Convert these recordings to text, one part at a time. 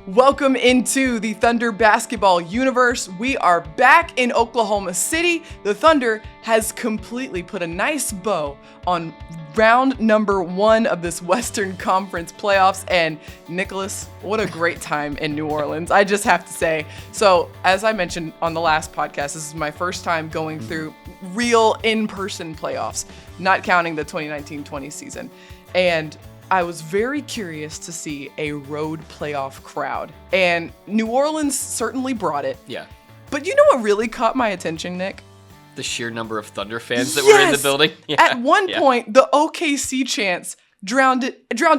Welcome into the Thunder basketball universe. We are back in Oklahoma City. The Thunder has completely put a nice bow on round number 1 of this Western Conference playoffs. And Nicholas, what a great time in New Orleans, I just have to say. So as I mentioned on the last podcast, this is my first time going through real in-person playoffs, not counting the 2019-20 season. And I was very curious to see a road playoff crowd, and New Orleans certainly brought it. Yeah. But you know what really caught my attention, Nick? The sheer number of Thunder fans that were in the building. Yeah. At one point, the OKC chants drowned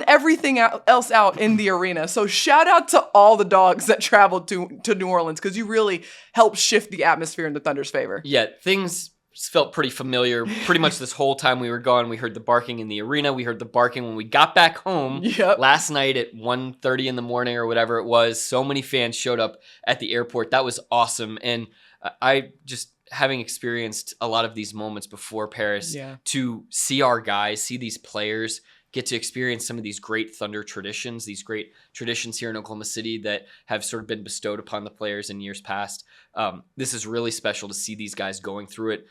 everything else out in the arena. So shout out to all the dogs that traveled to New Orleans, because you really helped shift the atmosphere in the Thunder's favor. Yeah, things felt pretty familiar pretty much this whole time we were gone. We heard the barking in the arena. We heard the barking when we got back home last night at 1:30 in the morning or whatever it was. So many fans showed up at the airport. That was awesome. And I just, having experienced a lot of these moments before Paris, to see our guys, see these players get to experience some of these great Thunder traditions, these great traditions here in Oklahoma City that have sort of been bestowed upon the players in years past. This is really special to see these guys going through it,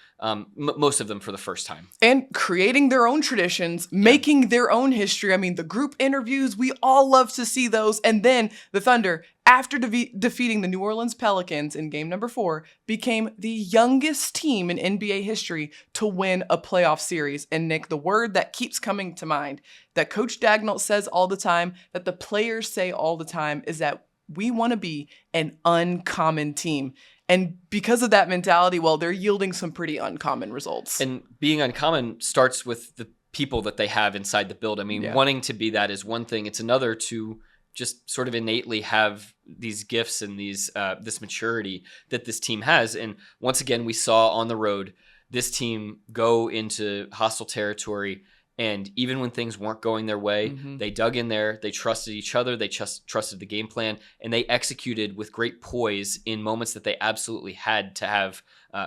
most of them for the first time. And creating their own traditions, making their own history. I mean, the group interviews, we all love to see those. And then the Thunder, after defeating the New Orleans Pelicans in game number 4, became the youngest team in NBA history to win a playoff series. And Nick, the word that keeps coming to mind, that Coach Daigneault says all the time, that the players say all the time, is that we want to be an uncommon team. And because of that mentality, well, they're yielding some pretty uncommon results. And being uncommon starts with the people that they have inside the build. I mean, wanting to be that is one thing. It's another to just sort of innately have these gifts and these this maturity that this team has. And once again, we saw on the road this team go into hostile territory, and even when things weren't going their way, they dug in there, they trusted each other, they trusted the game plan, and they executed with great poise in moments that they absolutely had to have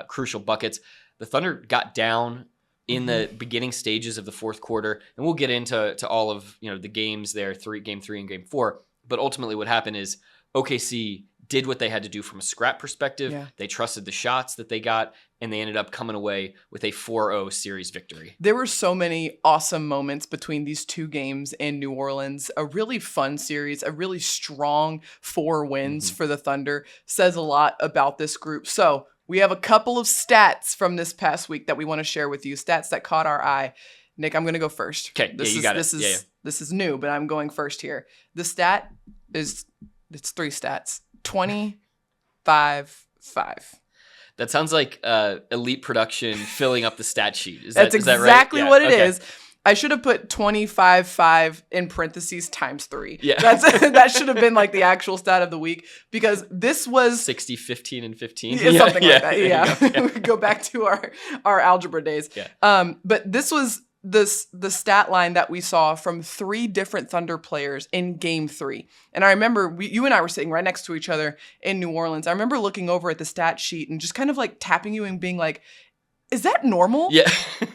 crucial buckets. The Thunder got down in the beginning stages of the fourth quarter, and we'll get into all of the games there, game 3 and game 4. But ultimately what happened is OKC did what they had to do from a scrap perspective. Yeah. They trusted the shots that they got, and they ended up coming away with a 4-0 series victory. There were so many awesome moments between these two games in New Orleans. A really fun series, a really strong 4 wins for the Thunder. Says a lot about this group. So we have a couple of stats from this past week that we want to share with you, stats that caught our eye. Nick, I'm going to go first. Okay, you got it. This is new, but I'm going first here. The stat it's 3 stats. 20, 5, 5. That sounds like elite production filling up the stat sheet. That's exactly right? what it is. I should have put 25, 5 in parentheses times 3. Yeah. That should have been like the actual stat of the week, because this was 60, 15, and 15. Something like that. Yeah. Go back to our algebra days. Yeah. But this was the stat line that we saw from 3 different Thunder players in game 3. And I remember you and I were sitting right next to each other in New Orleans. I remember looking over at the stat sheet and just kind of like tapping you and being like, is that normal? Yeah.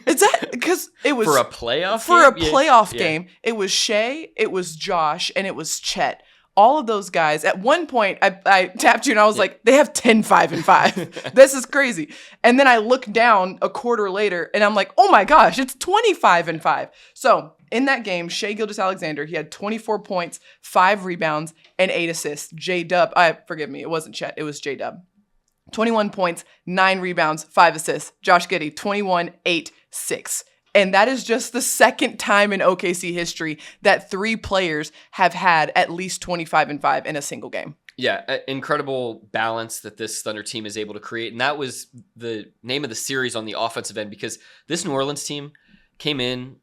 Is that because it was for a playoff game? It was Shea, it was Josh, and it was Chet. All of those guys. At one point, I tapped you and I was like, they have 10, 5, and 5. This is crazy. And then I looked down a quarter later and I'm like, oh my gosh, it's 25 and 5. So in that game, Shai Gilgeous-Alexander, he had 24 points, 5 rebounds, and 8 assists. J-Dub, forgive me, it wasn't Chet, it was J-Dub. 21 points, 9 rebounds, 5 assists. Josh Giddey, 21, 8, 6. And that is just the second time in OKC history that 3 players have had at least 25 and 5 in a single game. Yeah, incredible balance that this Thunder team is able to create. And that was the name of the series on the offensive end, because this New Orleans team came in,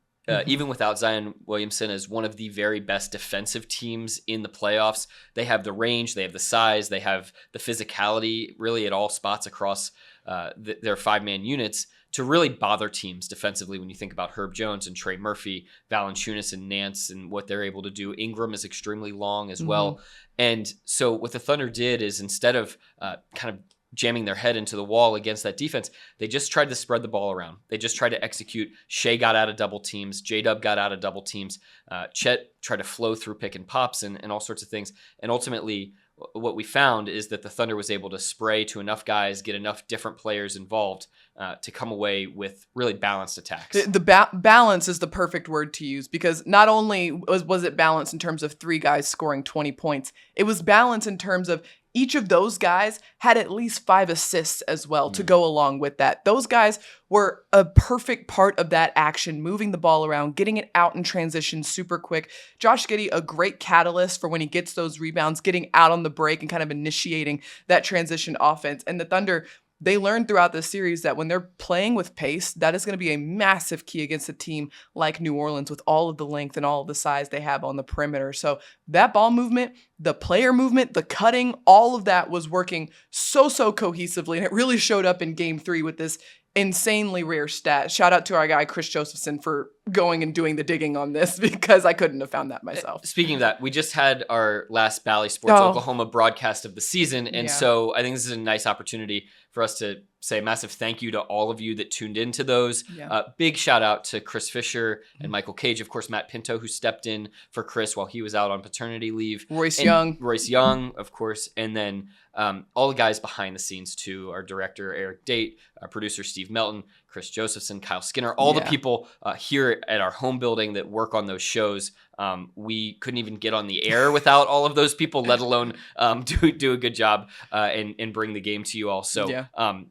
even without Zion Williamson, as one of the very best defensive teams in the playoffs. They have the range, they have the size, they have the physicality really at all spots across their 5-man units to really bother teams defensively. When you think about Herb Jones and Trey Murphy, Valanciunas and Nance and what they're able to do. Ingram is extremely long as well. And so what the Thunder did is, instead of kind of jamming their head into the wall against that defense. They just tried to spread the ball around. They just tried to execute. Shea got out of double teams. J-Dub got out of double teams. Chet tried to flow through pick and pops and all sorts of things. And ultimately, what we found is that the Thunder was able to spray to enough guys, get enough different players involved to come away with really balanced attacks. The balance is the perfect word to use, because not only was it balanced in terms of 3 guys scoring 20 points, it was balanced in terms of each of those guys had at least 5 assists as well to go along with that. Those guys were a perfect part of that action, moving the ball around, getting it out in transition super quick. Josh Giddey, a great catalyst for when he gets those rebounds, getting out on the break and kind of initiating that transition offense. And the Thunder, they learned throughout this series that when they're playing with pace, that is going to be a massive key against a team like New Orleans with all of the length and all of the size they have on the perimeter. So that ball movement, the player movement, the cutting, all of that was working so cohesively. And it really showed up in Game 3 with this insanely rare stat. Shout out to our guy, Chris Josephson, for going and doing the digging on this, because I couldn't have found that myself. Speaking of that, we just had our last Bally Sports Oklahoma broadcast of the season. And so I think this is a nice opportunity for us to say a massive thank you to all of you that tuned into those. Big shout out to Chris Fisher and Michael Cage. Of course, Matt Pinto, who stepped in for Chris while he was out on paternity leave. Royce Young, of course. And then all the guys behind the scenes too, our director, Eric Date, our producer, Steve Melton, Chris Josephson, Kyle Skinner, all the people here at our home building that work on those shows. We couldn't even get on the air without all of those people, let alone do a good job and bring the game to you all. So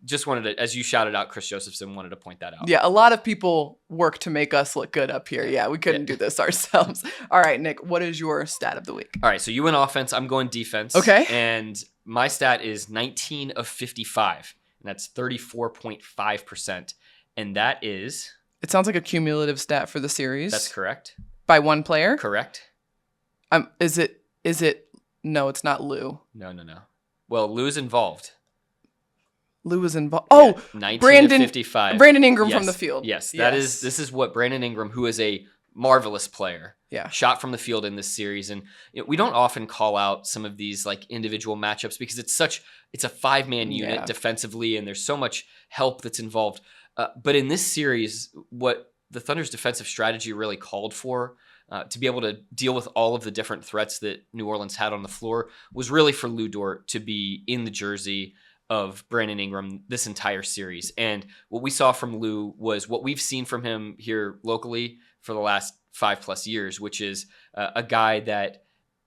just wanted to, as you shouted out, Chris Josephson, wanted to point that out. Yeah, a lot of people work to make us look good up here. Yeah, we couldn't do this ourselves. All right, Nick, what is your stat of the week? All right, so you went offense. I'm going defense. Okay. And my stat is 19 of 55, and that's 34.5%. And that is... It sounds like a cumulative stat for the series. That's correct. By one player? Correct. Is it? No, it's not Lu. No. Well, Lu's involved. Lu was involved. Oh, 19 to 55. Brandon Ingram from the field. Yes, this is what Brandon Ingram, who is a marvelous player, shot from the field in this series. And we don't often call out some of these like individual matchups because it's a 5-man unit defensively, and there's so much help that's involved. But in this series, what the Thunder's defensive strategy really called for to be able to deal with all of the different threats that New Orleans had on the floor was really for Lu Dort to be in the jersey of Brandon Ingram this entire series. And what we saw from Lu was what we've seen from him here locally for the last 5+ years, which is a guy that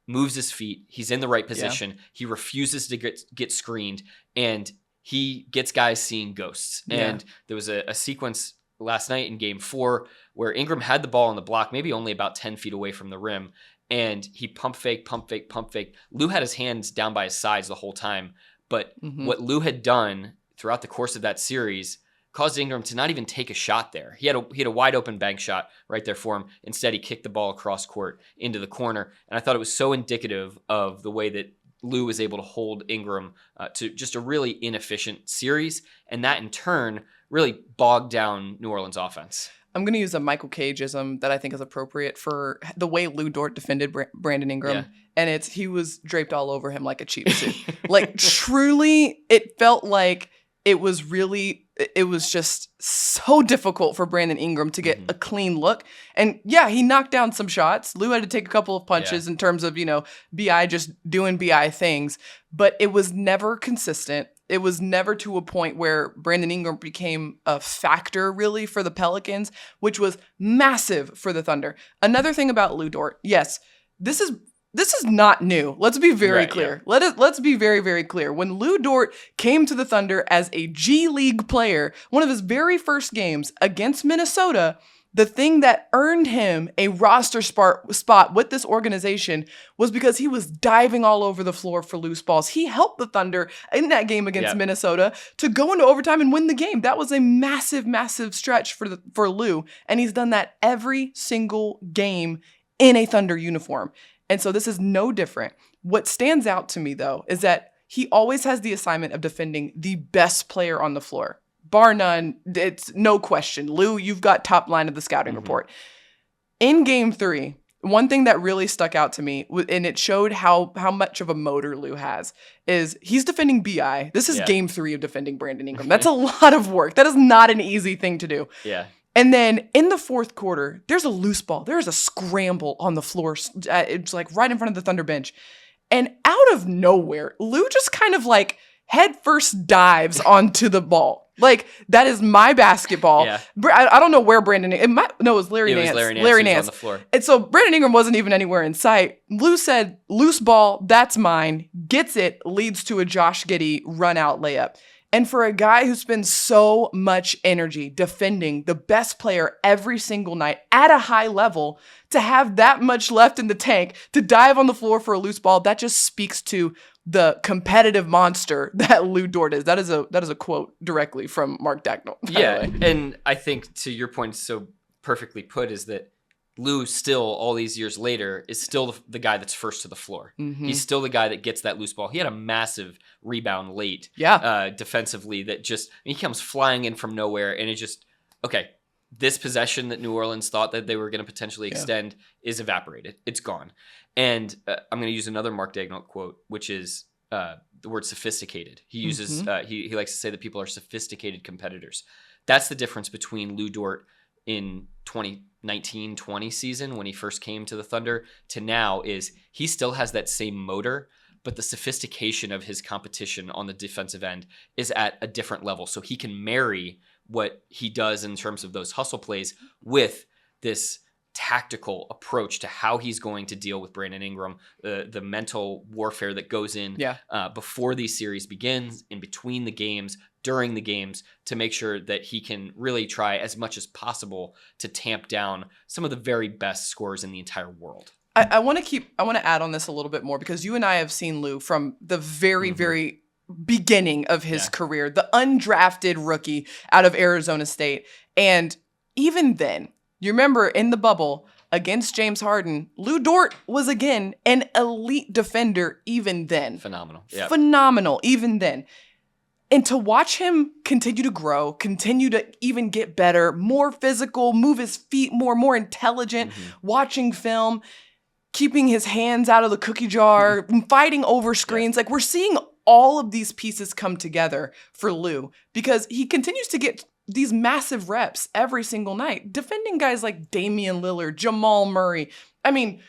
moves his feet. He's in the right position. Yeah. He refuses to get screened, and he gets guys seeing ghosts. Yeah. And there was a sequence last night in Game 4 where Ingram had the ball on the block, maybe only about 10 feet away from the rim, and he pump fake. Lu had his hands down by his sides the whole time, but what Lu had done throughout the course of that series caused Ingram to not even take a shot there. He had a wide open bank shot right there for him. Instead, he kicked the ball across court into the corner, and I thought it was so indicative of the way that Lu was able to hold Ingram to just a really inefficient series, and that in turn really bogged down New Orleans offense. I'm going to use a Michael Cageism that I think is appropriate for the way Lu Dort defended Brandon Ingram. Yeah. And he was draped all over him like a cheap suit. Like, truly, it felt like it was just so difficult for Brandon Ingram to get a clean look. And yeah, he knocked down some shots. Lu had to take a couple of punches in terms of, BI just doing BI things, but it was never consistent. It was never to a point where Brandon Ingram became a factor really for the Pelicans, which was massive for the Thunder. Another thing about Lu Dort, yes, this is not new. Let's be very clear. Yeah. Let's be very, very clear. When Lu Dort came to the Thunder as a G League player, one of his very first games against Minnesota, the thing that earned him a roster spot with this organization was because he was diving all over the floor for loose balls. He helped the Thunder in that game against Minnesota to go into overtime and win the game. That was a massive, massive stretch for Lu, and he's done that every single game in a Thunder uniform. And so this is no different. What stands out to me, though, is that he always has the assignment of defending the best player on the floor. Bar none, it's no question. Lu, you've got top line of the scouting report. In Game 3, one thing that really stuck out to me, and it showed how much of a motor Lu has, is he's defending BI. This is game 3 of defending Brandon Ingram. That's a lot of work. That is not an easy thing to do. Yeah. And then in the fourth quarter, there's a loose ball. There's a scramble on the floor. It's like right in front of the Thunder bench. And out of nowhere, Lu just kind of like head first dives onto the ball. Like, that is my basketball. Yeah. I don't know where Brandon... It was Larry Nance. Larry Nance on the floor. And so Brandon Ingram wasn't even anywhere in sight. Lu said, loose ball, that's mine. Gets it, leads to a Josh Giddey run-out layup. And for a guy who spends so much energy defending the best player every single night at a high level, to have that much left in the tank, to dive on the floor for a loose ball, that just speaks to the competitive monster that Lu Dort is. That is a quote directly from Mark Daigneault. Yeah, and I think to your point, so perfectly put, is that Lu still, all these years later, is still the guy that's first to the floor. Mm-hmm. He's still the guy that gets that loose ball. He had a massive rebound late defensively that just, he comes flying in from nowhere, and it just, okay, this possession that New Orleans thought that they were going to potentially extend is evaporated. It's gone. And I'm going to use another Mark Daigneault quote, which is the word sophisticated. He uses, he likes to say that people are sophisticated competitors. That's the difference between Lu Dort in 2019-20 season when he first came to the Thunder to now, is he still has that same motor, but the sophistication of his competition on the defensive end is at a different level. So he can marry what he does in terms of those hustle plays with this tactical approach to how he's going to deal with Brandon Ingram, the mental warfare that goes in before these series begins, in between the games, during the games, to make sure that he can really try as much as possible to tamp down some of the very best scorers in the entire world. I want to add on this a little bit more, because you and I have seen Lu from the very, very beginning of his career, the undrafted rookie out of Arizona State. And even then, you remember in the bubble against James Harden, Lu Dort was again an elite defender even then. Phenomenal. Yep. Phenomenal even then. And to watch him continue to grow, continue to even get better, more physical, move his feet more intelligent, watching film, keeping his hands out of the cookie jar, fighting over screens. Like, we're seeing all of these pieces come together for Lu, because he continues to get these massive reps every single night, defending guys like Damian Lillard, Jamal Murray. I mean,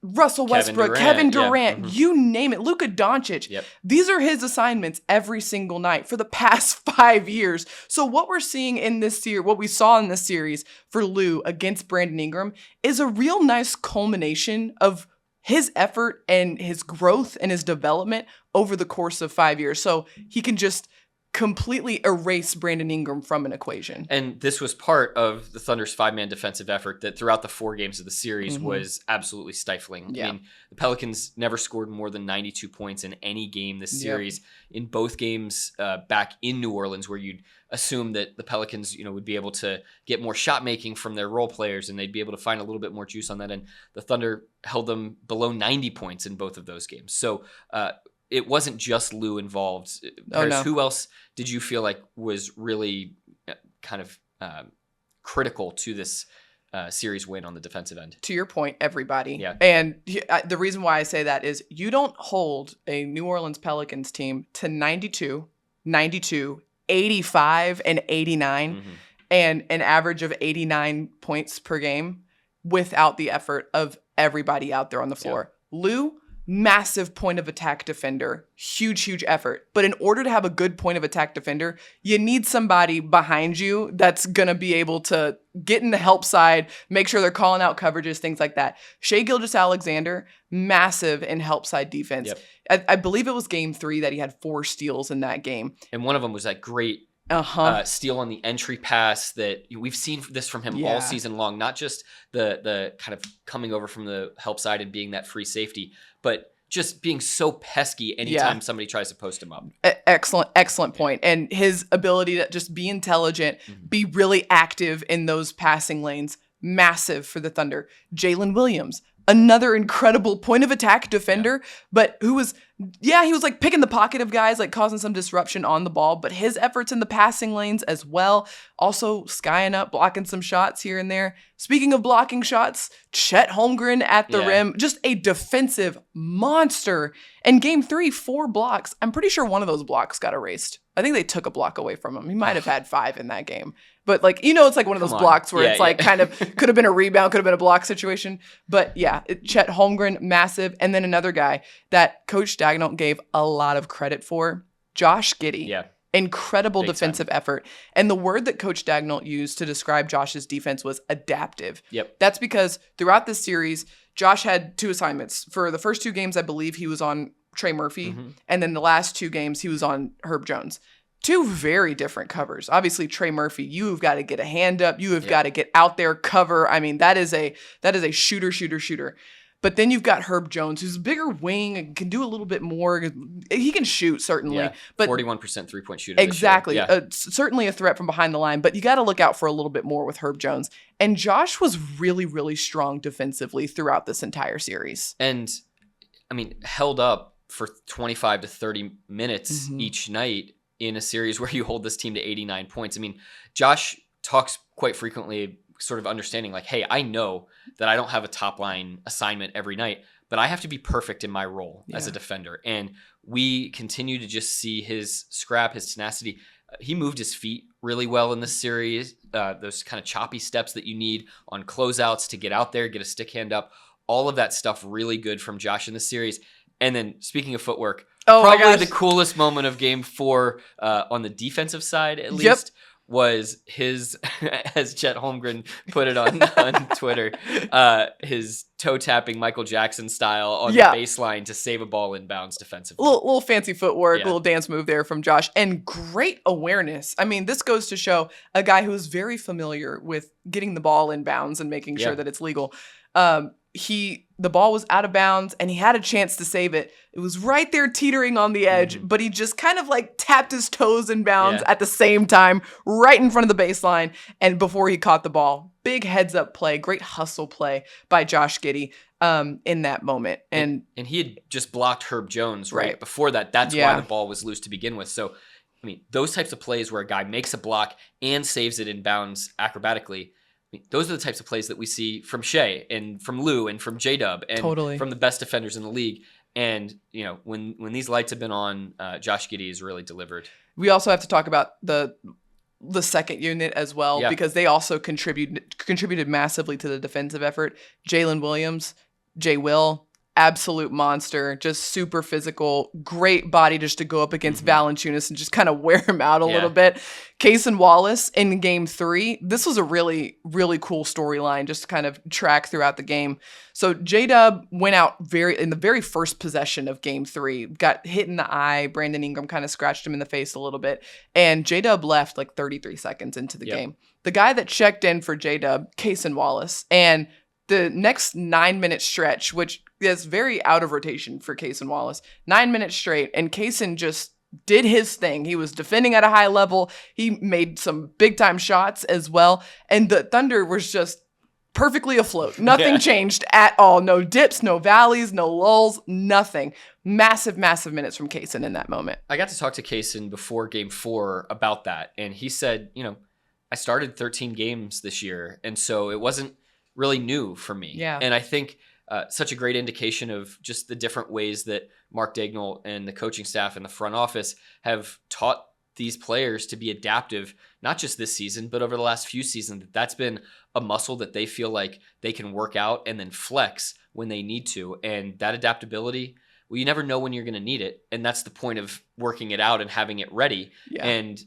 Russell Westbrook, Kevin Durant, you name it, Luka Doncic. Yep. These are his assignments every single night for the past 5 years. So what we're seeing in this series, what we saw in this series for Lu against Brandon Ingram, is a real nice culmination of his effort and his growth and his development over the course of 5 years. So he can just completely erase Brandon Ingram from an equation. And this was part of the Thunder's 5-man defensive effort that throughout the 4 games of the series was absolutely stifling. Yeah. I mean, the Pelicans never scored more than 92 points in any game this series. In both games back in New Orleans, where you'd assume that the Pelicans, would be able to get more shot making from their role players and they'd be able to find a little bit more juice on that end. The Thunder held them below 90 points in both of those games. So, it wasn't just Lu involved. Paris, who else did you feel like was really kind of critical to this series win on the defensive end? To your point, everybody. Yeah. And the reason why I say that is you don't hold a New Orleans Pelicans team to 92, 92, 85, and 89, and an average of 89 points per game without the effort of everybody out there on the floor. Yeah. Lu, massive point of attack defender, huge effort. But in order to have a good point of attack defender, you need somebody behind you that's going to be able to get in the help side, make sure they're calling out coverages, things like that. Shai Gilgeous-Alexander, massive in help side defense. Yep. I believe it was game 3 that he had 4 steals in that game. And one of them was that great steal on the entry pass that we've seen this from him all season long. Not just the kind of coming over from the help side and being that free safety, but just being so pesky anytime somebody tries to post him up. Excellent point. And his ability to just be intelligent, be really active in those passing lanes, massive for the Thunder. Jalen Williams, another incredible point of attack defender, but who was Yeah, he was like picking the pocket of guys, like causing some disruption on the ball, but his efforts in the passing lanes as well, also skying up, blocking some shots here and there. Speaking of blocking shots, Chet Holmgren at the rim, just a defensive monster. In game 3, 4 blocks. I'm pretty sure one of those blocks got erased. I think they took a block away from him. He might have had 5 in that game. But like, it's like one of those blocks where it's like kind of could have been a rebound, could have been a block situation. But yeah, Chet Holmgren, massive. And then another guy that Coach Daigneault gave a lot of credit for, Josh Giddey. Yeah. Incredible defensive effort. And the word that Coach Daigneault used to describe Josh's defense was adaptive. Yep. That's because throughout this series, Josh had 2 assignments. For the first 2 games, I believe he was on Trey Murphy. Mm-hmm. And then the last 2 games, he was on Herb Jones. 2 very different covers. Obviously, Trey Murphy, you've got to get a hand up. You have got to get out there, cover. I mean, that is a shooter. But then you've got Herb Jones, who's a bigger wing and can do a little bit more. He can shoot, certainly. Yeah, but 41% 3-point shooter. Exactly. Certainly a threat from behind the line, but you got to look out for a little bit more with Herb Jones. And Josh was really, really strong defensively throughout this entire series. And, I mean, held up for 25 to 30 minutes each night in a series where you hold this team to 89 points. I mean, Josh talks quite frequently sort of understanding like, hey, I know that I don't have a top line assignment every night, but I have to be perfect in my role as a defender. And we continue to just see his scrap, his tenacity. He moved his feet really well in this series. Those kind of choppy steps that you need on closeouts to get out there, get a stick hand up. All of that stuff really good from Josh in this series. And then speaking of footwork, probably the coolest moment of game 4 on the defensive side, at least, was his, as Chet Holmgren put it on Twitter, his toe-tapping Michael Jackson style on the baseline to save a ball inbounds defensively. Little fancy footwork, little dance move there from Josh, and great awareness. I mean, this goes to show a guy who is very familiar with getting the ball inbounds and making sure that it's legal. The ball was out of bounds and he had a chance to save it. It was right there teetering on the edge, but he just kind of like tapped his toes in bounds at the same time, right in front of the baseline. And before he caught the ball, big heads up play, great hustle play by Josh Giddey in that moment. And he had just blocked Herb Jones right before that. That's why the ball was loose to begin with. So, I mean, those types of plays where a guy makes a block and saves it in bounds acrobatically, those are the types of plays that we see from Shea and from Lou and from J-Dub and from the best defenders in the league. And, when these lights have been on, Josh Giddey has really delivered. We also have to talk about the second unit as well, because they also contributed massively to the defensive effort. Jalen Williams, J-Will, absolute monster, just super physical, great body just to go up against Valanciunas and just kind of wear him out a little bit. Cason Wallace in game 3, this was a really, really cool storyline just to kind of track throughout the game. So J-Dub went out in the very first possession of game 3, got hit in the eye. Brandon Ingram kind of scratched him in the face a little bit. And J-Dub left like 33 seconds into the game. The guy that checked in for J-Dub, Cason Wallace, and the next 9-minute stretch, which is very out of rotation for Cason Wallace, 9 minutes straight, and Cason just did his thing. He was defending at a high level. He made some big-time shots as well, and the Thunder was just perfectly afloat. Nothing changed at all. No dips, no valleys, no lulls, nothing. Massive, massive minutes from Cason in that moment. I got to talk to Cason before game 4 about that, and he said, I started 13 games this year, and so it wasn't really new for me. Yeah. And I think such a great indication of just the different ways that Mark Daigneault and the coaching staff and the front office have taught these players to be adaptive, not just this season, but over the last few seasons. That's been a muscle that they feel like they can work out and then flex when they need to. And that adaptability, well, you never know when you're going to need it. And that's the point of working it out and having it ready. Yeah. And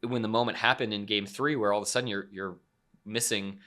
when the moment happened in game 3, where all of a sudden you're missing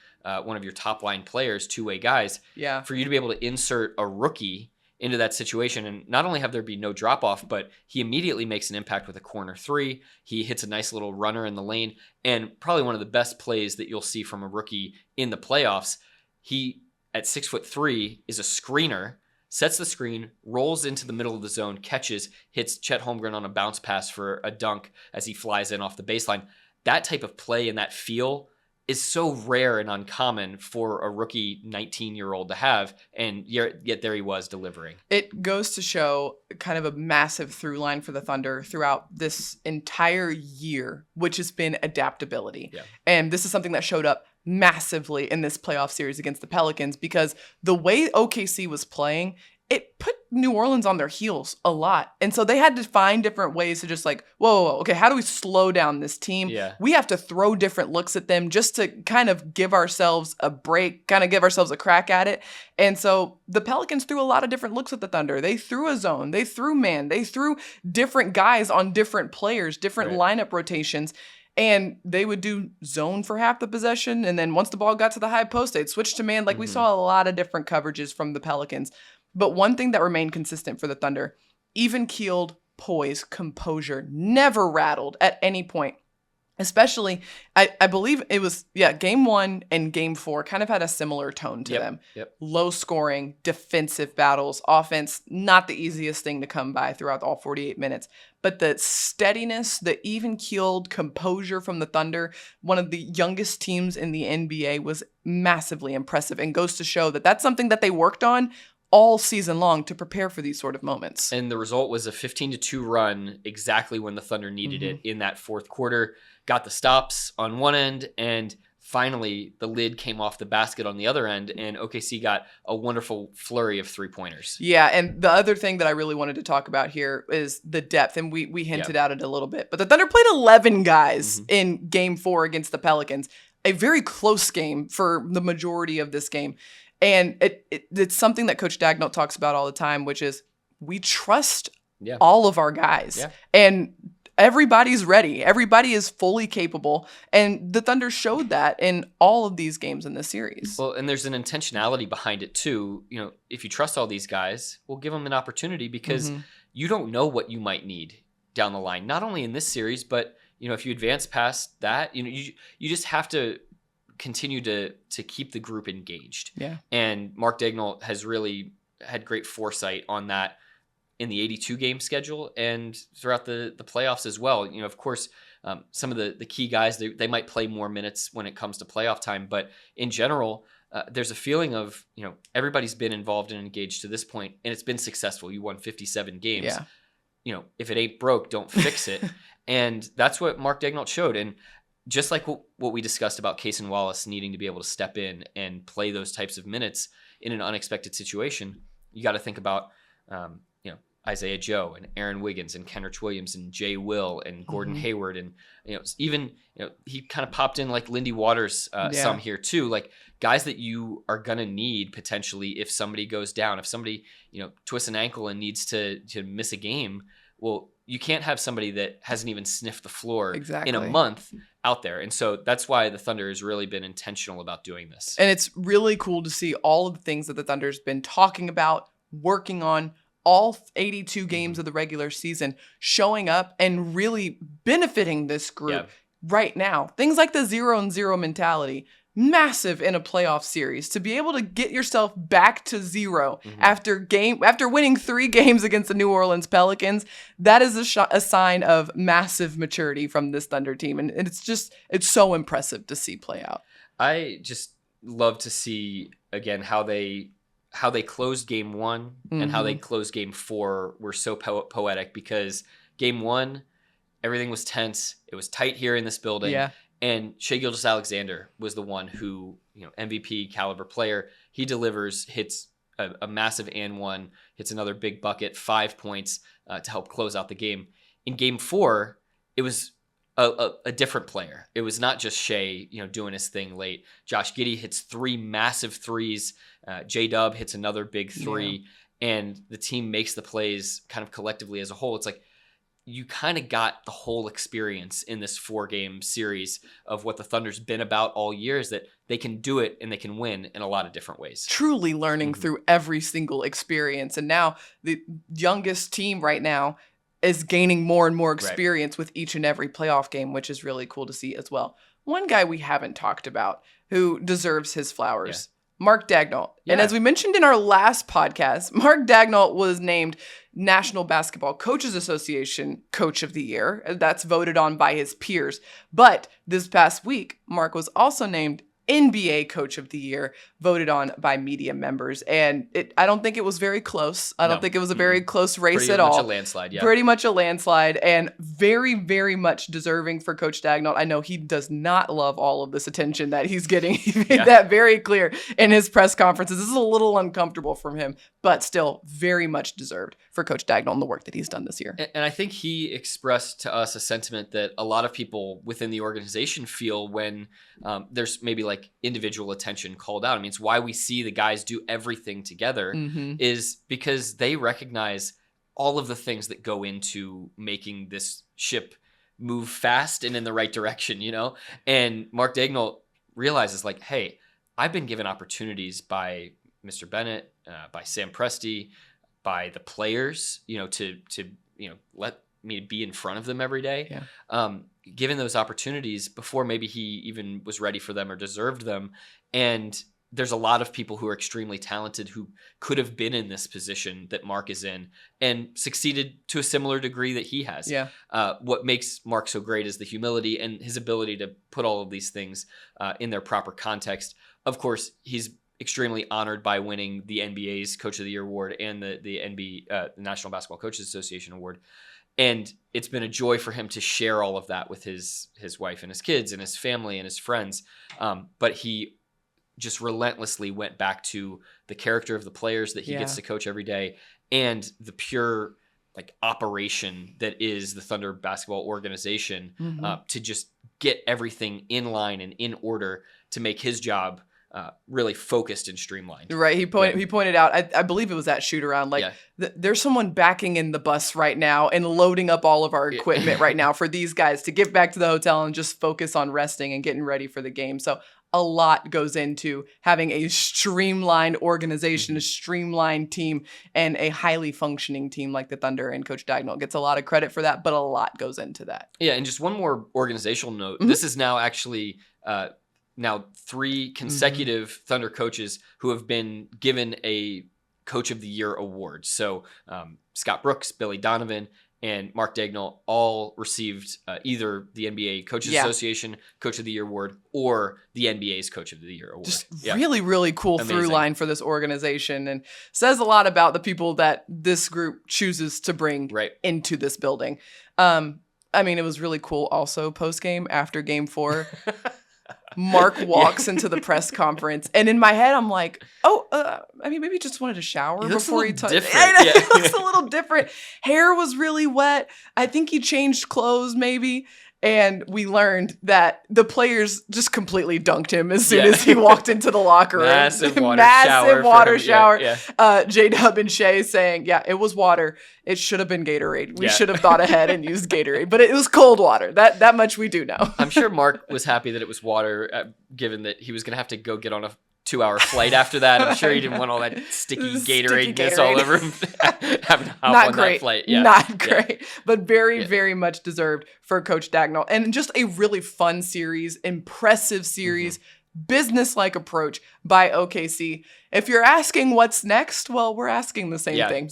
one of your top line players, two-way guys, for you to be able to insert a rookie into that situation, and not only have there be no drop off, but he immediately makes an impact with a corner 3. He hits a nice little runner in the lane, and probably one of the best plays that you'll see from a rookie in the playoffs. He, at 6'3", is a screener, sets the screen, rolls into the middle of the zone, catches, hits Chet Holmgren on a bounce pass for a dunk as he flies in off the baseline. That type of play and that feel is so rare and uncommon for a rookie 19-year-old to have, and yet there he was delivering. It goes to show kind of a massive through line for the Thunder throughout this entire year, which has been adaptability. Yeah. And this is something that showed up massively in this playoff series against the Pelicans, because the way OKC was playing, it put New Orleans on their heels a lot. And so they had to find different ways to just like, whoa, okay, how do we slow down this team? Yeah. We have to throw different looks at them just to kind of give ourselves a break, kind of give ourselves a crack at it. And so the Pelicans threw a lot of different looks at the Thunder. They threw a zone, they threw man, they threw different guys on different players, different lineup rotations. And they would do zone for half the possession. And then once the ball got to the high post, they'd switch to man. Like we saw a lot of different coverages from the Pelicans. But one thing that remained consistent for the Thunder, even-keeled poise, composure, never rattled at any point. Especially, I believe it was, game 1 and game 4 kind of had a similar tone to them. Yep. Low scoring, defensive battles, offense, not the easiest thing to come by throughout all 48 minutes. But the steadiness, the even-keeled composure from the Thunder, one of the youngest teams in the NBA, was massively impressive and goes to show that that's something that they worked on all season long to prepare for these sort of moments. And the result was a 15-2 run exactly when the Thunder needed it in that fourth quarter. Got the stops on one end, and finally the lid came off the basket on the other end, and OKC got a wonderful flurry of three-pointers. Yeah, and the other thing that I really wanted to talk about here is the depth, and we hinted at it a little bit. But the Thunder played 11 guys in Game 4 against the Pelicans, a very close game for the majority of this game. And it's something that Coach Daigneault talks about all the time, which is we trust all of our guys. Yeah. And everybody's ready. Everybody is fully capable. And the Thunder showed that in all of these games in this series. Well, and there's an intentionality behind it too. You know, if you trust all these guys, we'll give them an opportunity, because you don't know what you might need down the line. Not only in this series, but, you know, if you advance past that, you know, you just have to continue to keep the group engaged. Yeah. And Mark Daigneault has really had great foresight on that in the 82 game schedule and throughout the playoffs as well. You know, of course, some of the key guys, they might play more minutes when it comes to playoff time, but in general, there's a feeling of, you know, everybody's been involved and engaged to this point, and it's been successful. You won 57 games. Yeah. You know, if it ain't broke, don't fix it. And that's what Mark Daigneault showed. And just like what we discussed about Cason Wallace needing to be able to step in and play those types of minutes in an unexpected situation, you got to think about, you know, Isaiah Joe and Aaron Wiggins and Kenrich Williams and Jay Will and Gordon Hayward. And, you know, even, you know, he kind of popped in like Lindy Waters some here too, like guys that you are going to need potentially if somebody goes down, if somebody, you know, twists an ankle and needs to miss a game. Well, you can't have somebody that hasn't even sniffed the floor in a month out there. And so that's why the Thunder has really been intentional about doing this. And it's really cool to see all of the things that the Thunder's been talking about, working on, all 82 games of the regular season, showing up and really benefiting this group right now. Things like the 0-0 mentality, massive in a playoff series, to be able to get yourself back to 0 after winning 3 games against the New Orleans Pelicans. That is a sign of massive maturity from this Thunder team. And it's so impressive to see play out. I just love to see, again, how they closed game 1 and how they closed game 4 were so poetic, because game 1, everything was tense. It was tight here in this building. Yeah. And Shai Gilgeous-Alexander was the one who, you know, MVP caliber player. He delivers, hits a massive and one, hits another big bucket, 5 points to help close out the game. In game 4, it was a different player. It was not just Shai, you know, doing his thing late. Josh Giddey hits 3 massive threes. J-Dub hits another big 3, and the team makes the plays kind of collectively as a whole. It's like you kind of got the whole experience in this 4-game series of what the Thunder's been about all year, is that they can do it and they can win in a lot of different ways. Truly learning through every single experience. And now the youngest team right now is gaining more and more experience with each and every playoff game, which is really cool to see as well. One guy we haven't talked about who deserves his flowers, Mark Daigneault. Yeah. And as we mentioned in our last podcast, Mark Daigneault was named National Basketball Coaches Association Coach of the Year. That's voted on by his peers. But this past week, Mark was also named NBA Coach of the Year, voted on by media members. And I don't think it was very close. I don't think it was a very close race at all. Pretty much a landslide, yeah. Pretty much a landslide, and very, very much deserving for Coach Daigneault. I know he does not love all of this attention that he's getting. He made that very clear in his press conferences. This is a little uncomfortable from him, but still very much deserved for Coach Daigneault and the work that he's done this year. And I think he expressed to us a sentiment that a lot of people within the organization feel when there's maybe like individual attention called out. I mean, it's why we see the guys do everything together is because they recognize all of the things that go into making this ship move fast and in the right direction, you know? And Mark Daigneault realizes like, hey, I've been given opportunities by Mr. Bennett, by Sam Presti, by the players, you know, to let me be in front of them every day. Yeah. Given those opportunities before maybe he even was ready for them or deserved them. And there's a lot of people who are extremely talented who could have been in this position that Mark is in and succeeded to a similar degree that he has. Yeah. What makes Mark so great is the humility and his ability to put all of these things in their proper context. Of course, he's extremely honored by winning the NBA's Coach of the Year award and the National Basketball Coaches Association award. And it's been a joy for him to share all of that with his wife and his kids and his family and his friends. But he just relentlessly went back to the character of the players that he gets to coach every day and the pure like operation that is the Thunder basketball organization to just get everything in line and in order to make his job really focused and streamlined. Right. He pointed out, I believe it was that shoot around, like there's someone backing in the bus right now and loading up all of our equipment right now for these guys to get back to the hotel and just focus on resting and getting ready for the game. So a lot goes into having a streamlined organization, a streamlined team, and a highly functioning team like the Thunder. And Coach Daigneault gets a lot of credit for that, but a lot goes into that. Yeah, and just one more organizational note. This is now actually now 3 consecutive Thunder coaches who have been given a Coach of the Year award. So Scott Brooks, Billy Donovan, and Mark Daigneault all received either the NBA Coaches Association Coach of the Year award or the NBA's Coach of the Year award. Just really, really cool through line for this organization, and says a lot about the people that this group chooses to bring into this building. I mean, it was really cool also post-game after Game 4. Mark walks into the press conference, and in my head, I'm like, I mean, maybe he just wanted to shower before he touched it. It looks a little different. Hair was really wet. I think he changed clothes maybe. And we learned that the players just completely dunked him as soon as he walked into the locker room. Massive water shower. J-Dub and Shea saying, it was water. It should have been Gatorade. We should have thought ahead and used Gatorade. But it was cold water. That much we do know. I'm sure Mark was happy that it was water, given that he was going to have to go get on a 2-hour flight after that. I'm sure he didn't want all that sticky Gatorade all over him having to hop on that flight. Yeah. Not great, but very much deserved for Coach Daigneault. And just a really fun series, impressive series, business-like approach by OKC. If you're asking what's next, well, we're asking the same thing.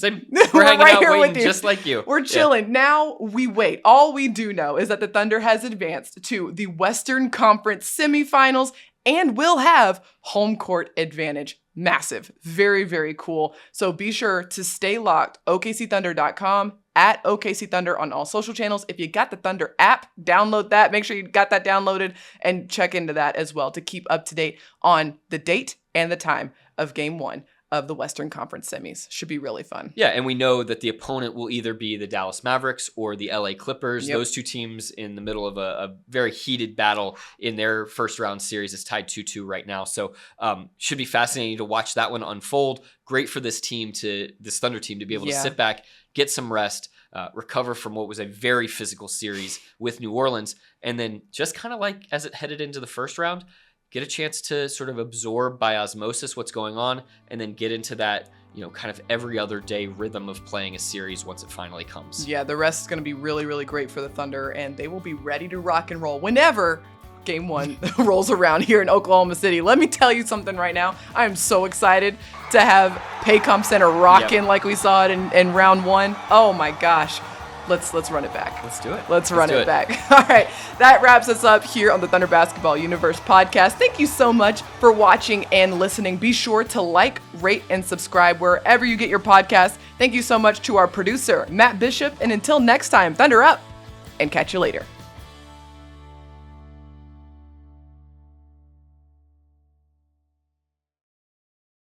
We're hanging out waiting just like you. We're chilling. Now we wait. All we do know is that the Thunder has advanced to the Western Conference semifinals and will have home court advantage. Massive. Very cool. So be sure to stay locked. OKCThunder.com, at OKC Thunder on all social channels. If you got the Thunder app, download that. Make sure you got that downloaded and check into that as well to keep up to date on the date and the time of Game 1 of the Western Conference semis. Should be really fun. Yeah, and we know that the opponent will either be the Dallas Mavericks or the LA Clippers. Those two teams in the middle of a very heated battle in their first round series. Is tied 2-2 right now. So should be fascinating to watch that one unfold. Great for this Thunder team to be able to sit back, get some rest, recover from what was a very physical series with New Orleans. And then just kind of like as it headed into the first round, get a chance to sort of absorb by osmosis what's going on, and then get into that, kind of every other day rhythm of playing a series once it finally comes. Yeah, the rest is going to be really great for the Thunder, and they will be ready to rock and roll whenever game 1 rolls around here in Oklahoma City. Let me tell you something right now. I am so excited to have Paycom Center rocking like we saw it in round 1. Oh my gosh. Let's run it back. Let's do it. Let's run it back. All right. That wraps us up here on the Thunder Basketball Universe podcast. Thank you so much for watching and listening. Be sure to like, rate, and subscribe wherever you get your podcasts. Thank you so much to our producer, Matt Bishop. And until next time, Thunder up and catch you later.